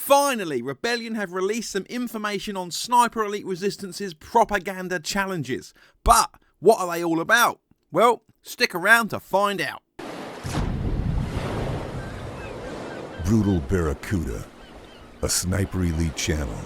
Finally, Rebellion have released some information on Sniper Elite Resistance's propaganda challenges. But what are they all about? Well, stick around to find out. Brutal Barracuda, a Sniper Elite channel.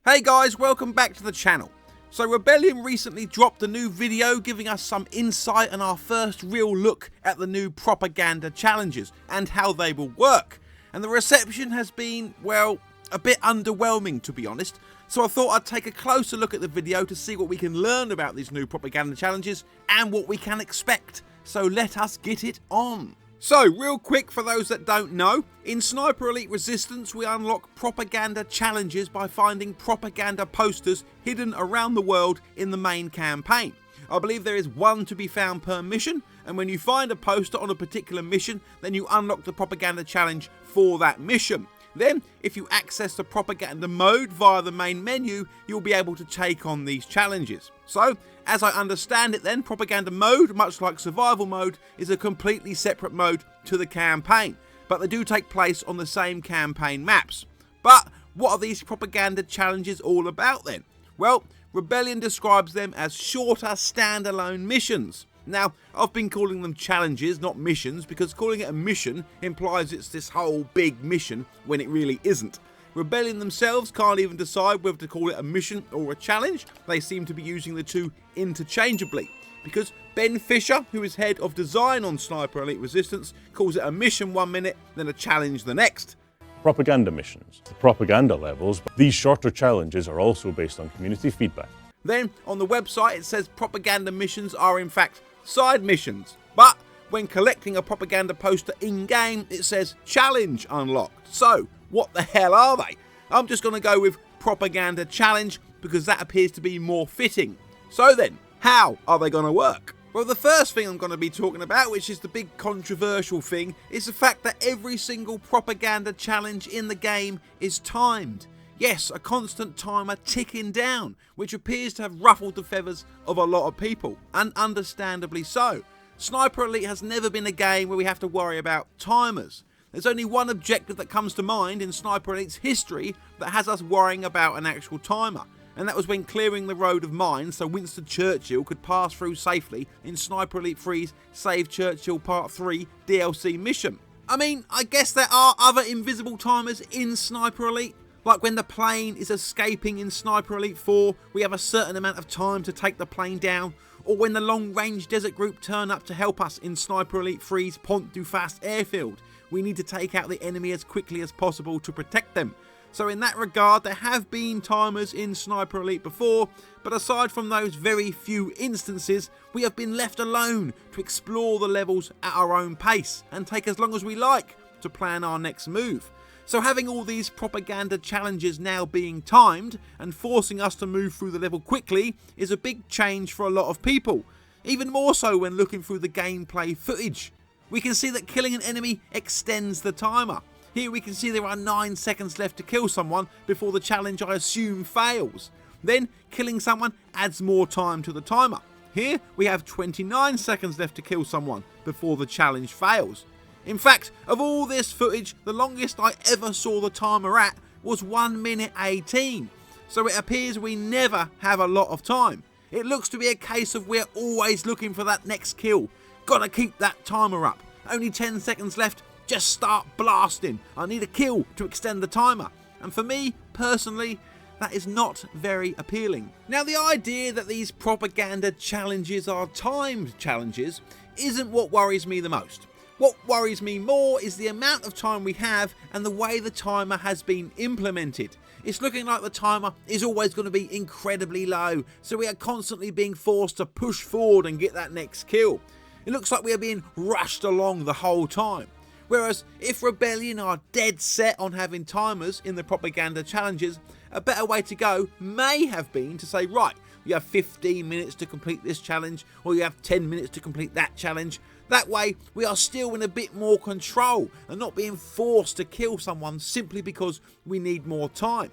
Hey guys, welcome back to the channel. So Rebellion recently dropped a new video giving us some insight and our first real look at the new propaganda challenges and how they will work. And the reception has been, well, a bit underwhelming to be honest. So I thought I'd take a closer look at the video to see what we can learn about these new propaganda challenges and what we can expect. So let us get it on. So, real quick for those that don't know, in Sniper Elite Resistance we unlock propaganda challenges by finding propaganda posters hidden around the world in the main campaign. I believe there is one to be found per mission, and when you find a poster on a particular mission, then you unlock the propaganda challenge for that mission. Then, if you access the propaganda mode via the main menu, you'll be able to take on these challenges. So, as I understand it then, propaganda mode, much like survival mode, is a completely separate mode to the campaign, but they do take place on the same campaign maps. But what are these propaganda challenges all about then? Well, Rebellion describes them as shorter standalone missions. Now, I've been calling them challenges, not missions, because calling it a mission implies it's this whole big mission when it really isn't. Rebellion themselves can't even decide whether to call it a mission or a challenge. They seem to be using the two interchangeably, because Ben Fisher, who is head of design on Sniper Elite Resistance, calls it a mission one minute, then a challenge the next. Propaganda missions, the propaganda levels, but these shorter challenges are also based on community feedback. Then, on the website it says propaganda missions are in fact side missions, but when collecting a propaganda poster in-game it says challenge unlocked. So, what the hell are they? I'm just going to go with propaganda challenge because that appears to be more fitting. So then, how are they going to work? Well, the first thing I'm going to be talking about, which is the big controversial thing, is the fact that every single propaganda challenge in the game is timed. Yes, a constant timer ticking down, which appears to have ruffled the feathers of a lot of people, and understandably so. Sniper Elite has never been a game where we have to worry about timers. There's only one objective that comes to mind in Sniper Elite's history that has us worrying about an actual timer, and that was when clearing the road of mines so Winston Churchill could pass through safely in Sniper Elite 3's Save Churchill Part 3 DLC mission. I mean, I guess there are other invisible timers in Sniper Elite, like when the plane is escaping in Sniper Elite 4, we have a certain amount of time to take the plane down, or when the long-range desert group turn up to help us in Sniper Elite 3's Pont du Fast airfield. We need to take out the enemy as quickly as possible to protect them. So in that regard, there have been timers in Sniper Elite before, but aside from those very few instances, we have been left alone to explore the levels at our own pace and take as long as we like to plan our next move. So having all these propaganda challenges now being timed and forcing us to move through the level quickly is a big change for a lot of people, even more so when looking through the gameplay footage. We can see that killing an enemy extends the timer. Here we can see there are 9 seconds left to kill someone before the challenge, I assume, fails. Then killing someone adds more time to the timer. Here we have 29 seconds left to kill someone before the challenge fails. In fact, of all this footage, the longest I ever saw the timer at was 1 minute 18. So it appears we never have a lot of time. It looks to be a case of we're always looking for that next kill. Gotta keep that timer up. Only 10 seconds left, just start blasting. I need a kill to extend the timer. And for me, personally, that is not very appealing. Now, the idea that these propaganda challenges are timed challenges isn't what worries me the most. What worries me more is the amount of time we have and the way the timer has been implemented. It's looking like the timer is always going to be incredibly low, so we are constantly being forced to push forward and get that next kill. It looks like we are being rushed along the whole time. Whereas if Rebellion are dead set on having timers in the propaganda challenges, a better way to go may have been to say, right, you have 15 minutes to complete this challenge, or you have 10 minutes to complete that challenge. That way we are still in a bit more control and not being forced to kill someone simply because we need more time.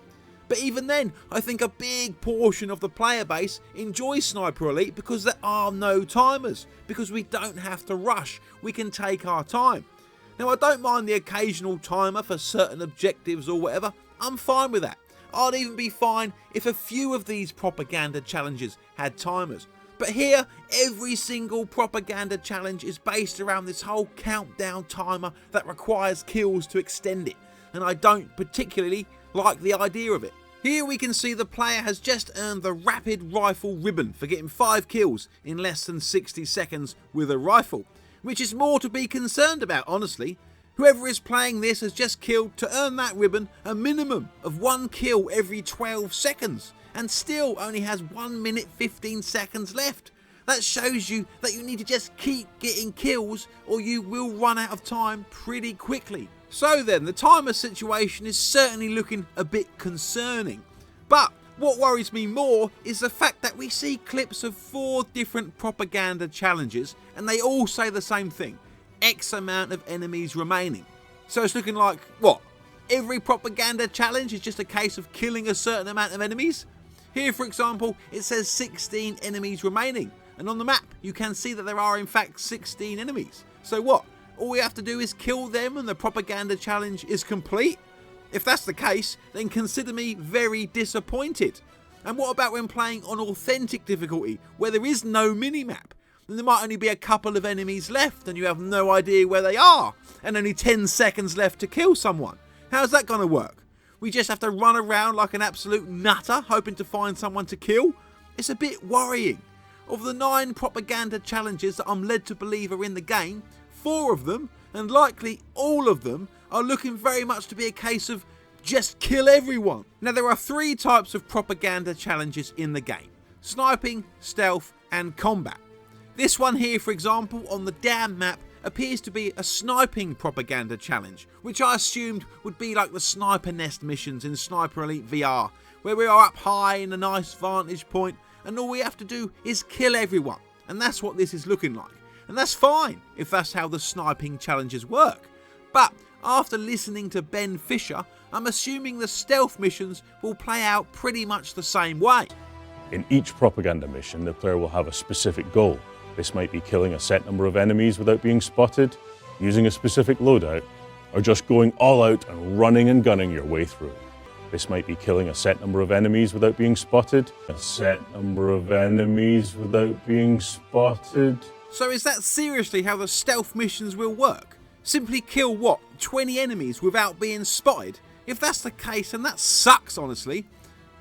But even then, I think a big portion of the player base enjoys Sniper Elite because there are no timers, because we don't have to rush, we can take our time. Now I don't mind the occasional timer for certain objectives or whatever, I'm fine with that. I'd even be fine if a few of these propaganda challenges had timers. But here, every single propaganda challenge is based around this whole countdown timer that requires kills to extend it, and I don't particularly like the idea of it. Here we can see the player has just earned the rapid rifle ribbon for getting 5 kills in less than 60 seconds with a rifle, which is more to be concerned about, honestly. Whoever is playing this has just killed to earn that ribbon a minimum of 1 kill every 12 seconds and still only has 1 minute 15 seconds left. That shows you that you need to just keep getting kills or you will run out of time pretty quickly. So then, the timer situation is certainly looking a bit concerning. But what worries me more is the fact that we see clips of 4 different propaganda challenges and they all say the same thing: X amount of enemies remaining. So it's looking like, what? Every propaganda challenge is just a case of killing a certain amount of enemies? Here, for example, it says 16 enemies remaining, and on the map you can see that there are in fact 16 enemies. So what? All we have to do is kill them and the propaganda challenge is complete? If that's the case, then consider me very disappointed. And what about when playing on authentic difficulty, where there is no minimap? Then there might only be a couple of enemies left and you have no idea where they are, and only 10 seconds left to kill someone. How's that going to work? We just have to run around like an absolute nutter hoping to find someone to kill? It's a bit worrying. Of the 9 propaganda challenges that I'm led to believe are in the game, 4 of them, and likely all of them, are looking very much to be a case of just kill everyone. Now there are 3 types of propaganda challenges in the game: sniping, stealth and combat. This one here, for example, on the Dam map appears to be a sniping propaganda challenge, which I assumed would be like the sniper nest missions in Sniper Elite VR, where we are up high in a nice vantage point and all we have to do is kill everyone. And that's what this is looking like. And that's fine if that's how the sniping challenges work. But after listening to Ben Fisher, I'm assuming the stealth missions will play out pretty much the same way. In each propaganda mission, the player will have a specific goal. This might be killing a set number of enemies without being spotted, using a specific loadout, or just going all out and running and gunning your way through. This might be killing a set number of enemies without being spotted, a set number of enemies without being spotted. So is that seriously how the stealth missions will work? Simply kill, what, 20 enemies without being spotted? If that's the case, then that sucks, honestly.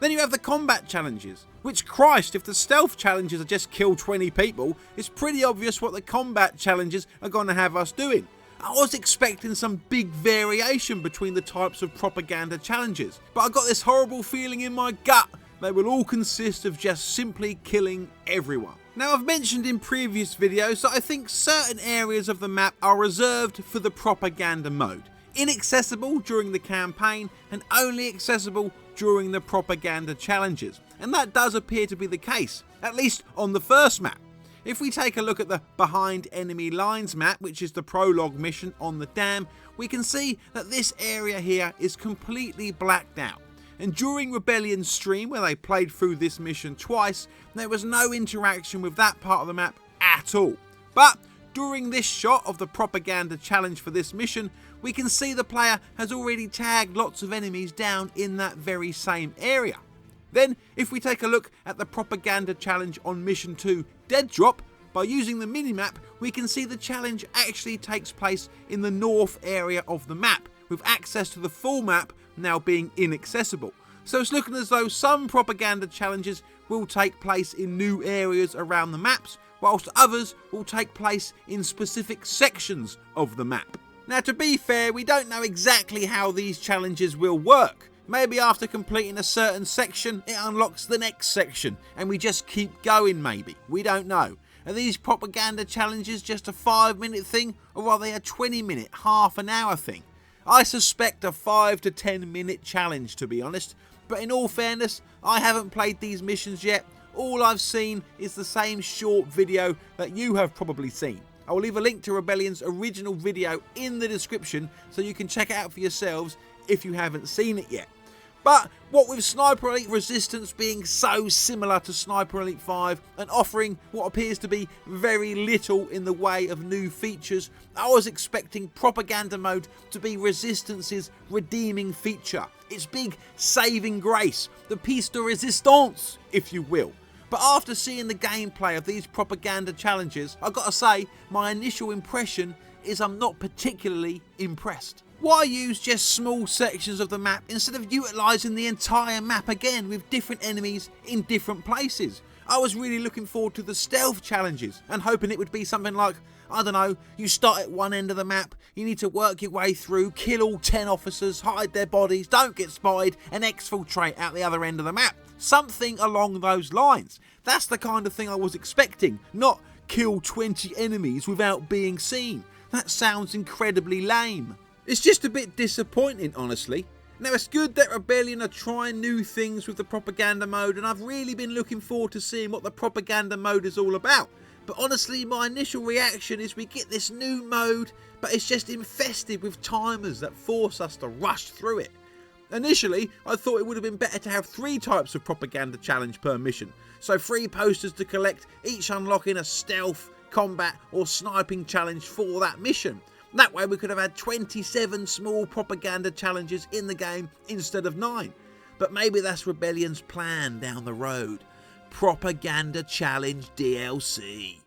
Then you have the combat challenges, which, Christ, if the stealth challenges are just kill 20 people, it's pretty obvious what the combat challenges are going to have us doing. I was expecting some big variation between the types of propaganda challenges, but I got this horrible feeling in my gut they will all consist of just simply killing everyone. Now, I've mentioned in previous videos that I think certain areas of the map are reserved for the propaganda mode, inaccessible during the campaign and only accessible during the propaganda challenges, and that does appear to be the case, at least on the first map. If we take a look at the Behind Enemy Lines map, which is the prologue mission on the dam, we can see that this area here is completely blacked out. And during Rebellion's stream, where they played through this mission twice, there was no interaction with that part of the map at all. But during this shot of the propaganda challenge for this mission, we can see the player has already tagged lots of enemies down in that very same area. Then, if we take a look at the propaganda challenge on Mission 2, Dead Drop, by using the minimap, we can see the challenge actually takes place in the north area of the map, with access to the full map now being inaccessible. So it's looking as though some propaganda challenges will take place in new areas around the maps, whilst others will take place in specific sections of the map. Now, to be fair, we don't know exactly how these challenges will work. Maybe after completing a certain section, it unlocks the next section, and we just keep going maybe. We don't know. Are these propaganda challenges just a 5-minute thing, or are they a 20-minute, half an hour thing? I suspect a 5 to 10 minute challenge, to be honest, but in all fairness, I haven't played these missions yet. All I've seen is the same short video that you have probably seen. I will leave a link to Rebellion's original video in the description so you can check it out for yourselves if you haven't seen it yet. But what with Sniper Elite Resistance being so similar to Sniper Elite 5 and offering what appears to be very little in the way of new features, I was expecting Propaganda Mode to be Resistance's redeeming feature, its big saving grace, the piece de resistance, if you will. But after seeing the gameplay of these propaganda challenges, I gotta say, my initial impression is I'm not particularly impressed. Why use just small sections of the map instead of utilising the entire map again with different enemies in different places? I was really looking forward to the stealth challenges and hoping it would be something like, I don't know, you start at one end of the map, you need to work your way through, kill all 10 officers, hide their bodies, don't get spotted, and exfiltrate out the other end of the map. Something along those lines. That's the kind of thing I was expecting, not kill 20 enemies without being seen. That sounds incredibly lame. It's just a bit disappointing, honestly. Now, it's good that Rebellion are trying new things with the propaganda mode, and I've really been looking forward to seeing what the propaganda mode is all about. But honestly, my initial reaction is we get this new mode, but it's just infested with timers that force us to rush through it. Initially, I thought it would have been better to have 3 types of propaganda challenge per mission. So 3 posters to collect, each unlocking a stealth, combat or sniping challenge for that mission. That way we could have had 27 small propaganda challenges in the game instead of 9. But maybe that's Rebellion's plan down the road. Propaganda Challenge DLC.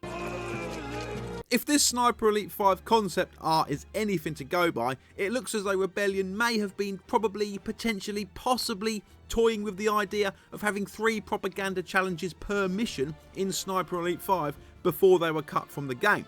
If this Sniper Elite 5 concept art is anything to go by, it looks as though Rebellion may have been probably, potentially, possibly toying with the idea of having 3 propaganda challenges per mission in Sniper Elite 5 before they were cut from the game.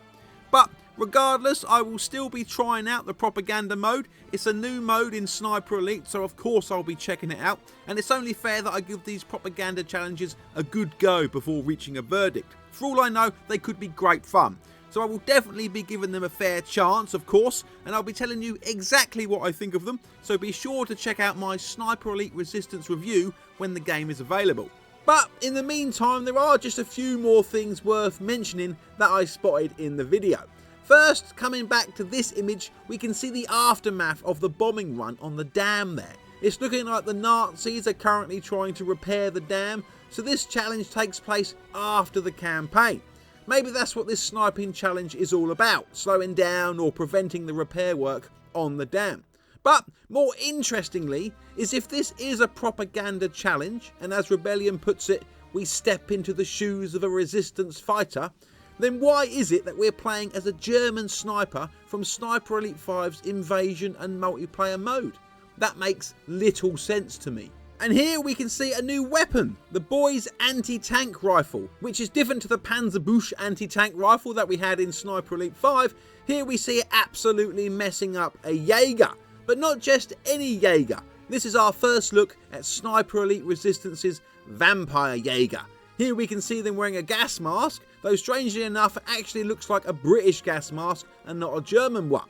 But regardless, I will still be trying out the propaganda mode. It's a new mode in Sniper Elite, so of course I'll be checking it out, and it's only fair that I give these propaganda challenges a good go before reaching a verdict. For all I know, they could be great fun. So I will definitely be giving them a fair chance, of course, and I'll be telling you exactly what I think of them, so be sure to check out my Sniper Elite Resistance review when the game is available. But in the meantime, there are just a few more things worth mentioning that I spotted in the video. First, coming back to this image, we can see the aftermath of the bombing run on the dam there. It's looking like the Nazis are currently trying to repair the dam, so this challenge takes place after the campaign. Maybe that's what this sniping challenge is all about, slowing down or preventing the repair work on the dam. But more interestingly is if this is a propaganda challenge, and as Rebellion puts it, we step into the shoes of a resistance fighter, then why is it that we're playing as a German sniper from Sniper Elite 5's Invasion and multiplayer mode? That makes little sense to me. And here we can see a new weapon, the boys' anti-tank rifle, which is different to the Panzerbusch anti-tank rifle that we had in Sniper Elite 5. Here we see it absolutely messing up a Jaeger, but not just any Jaeger. This is our first look at Sniper Elite Resistance's Vampire Jaeger. Here we can see them wearing a gas mask, though strangely enough it actually looks like a British gas mask and not a German one.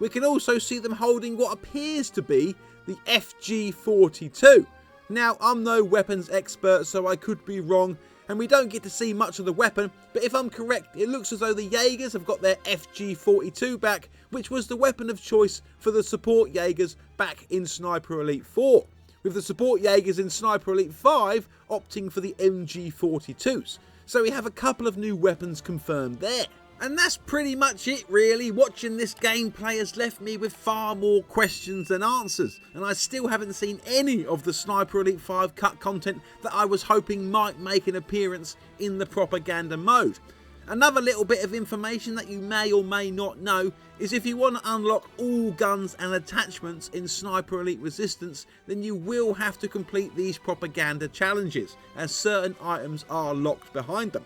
We can also see them holding what appears to be the FG-42. Now, I'm no weapons expert, so I could be wrong, and we don't get to see much of the weapon, but if I'm correct, it looks as though the Jaegers have got their FG-42 back, which was the weapon of choice for the support Jaegers back in Sniper Elite 4, with the support Jaegers in Sniper Elite 5 opting for the MG-42s. So we have a couple of new weapons confirmed there. And that's pretty much it really. Watching this gameplay has left me with far more questions than answers, and I still haven't seen any of the Sniper Elite 5 cut content that I was hoping might make an appearance in the propaganda mode. Another little bit of information that you may or may not know is if you want to unlock all guns and attachments in Sniper Elite Resistance, then you will have to complete these propaganda challenges, as certain items are locked behind them.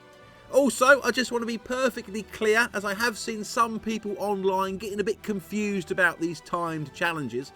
Also, I just want to be perfectly clear, as I have seen some people online getting a bit confused about these timed challenges.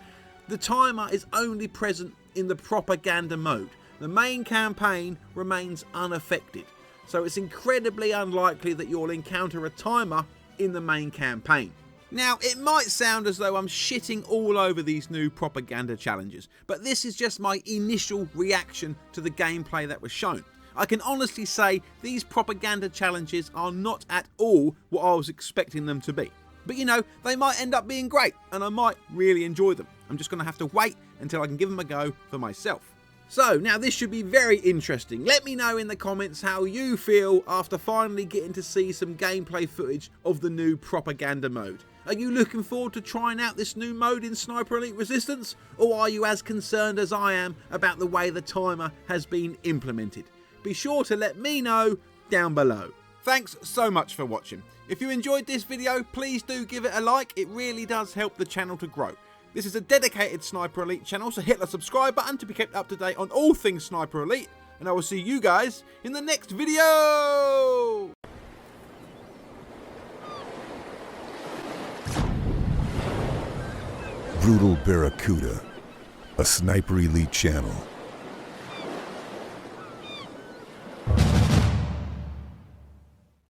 The timer is only present in the propaganda mode. The main campaign remains unaffected, so it's incredibly unlikely that you'll encounter a timer in the main campaign. Now, it might sound as though I'm shitting all over these new propaganda challenges, but this is just my initial reaction to the gameplay that was shown. I can honestly say these propaganda challenges are not at all what I was expecting them to be. But you know, they might end up being great, and I might really enjoy them. I'm just going to have to wait until I can give them a go for myself. So, now this should be very interesting. Let me know in the comments how you feel after finally getting to see some gameplay footage of the new Propaganda mode. Are you looking forward to trying out this new mode in Sniper Elite Resistance? Or are you as concerned as I am about the way the timer has been implemented? Be sure to let me know down below. Thanks so much for watching. If you enjoyed this video, please do give it a like. It really does help the channel to grow. This is a dedicated Sniper Elite channel, so hit the subscribe button to be kept up to date on all things Sniper Elite, and I will see you guys in the next video! Brutal Barracuda, a Sniper Elite channel.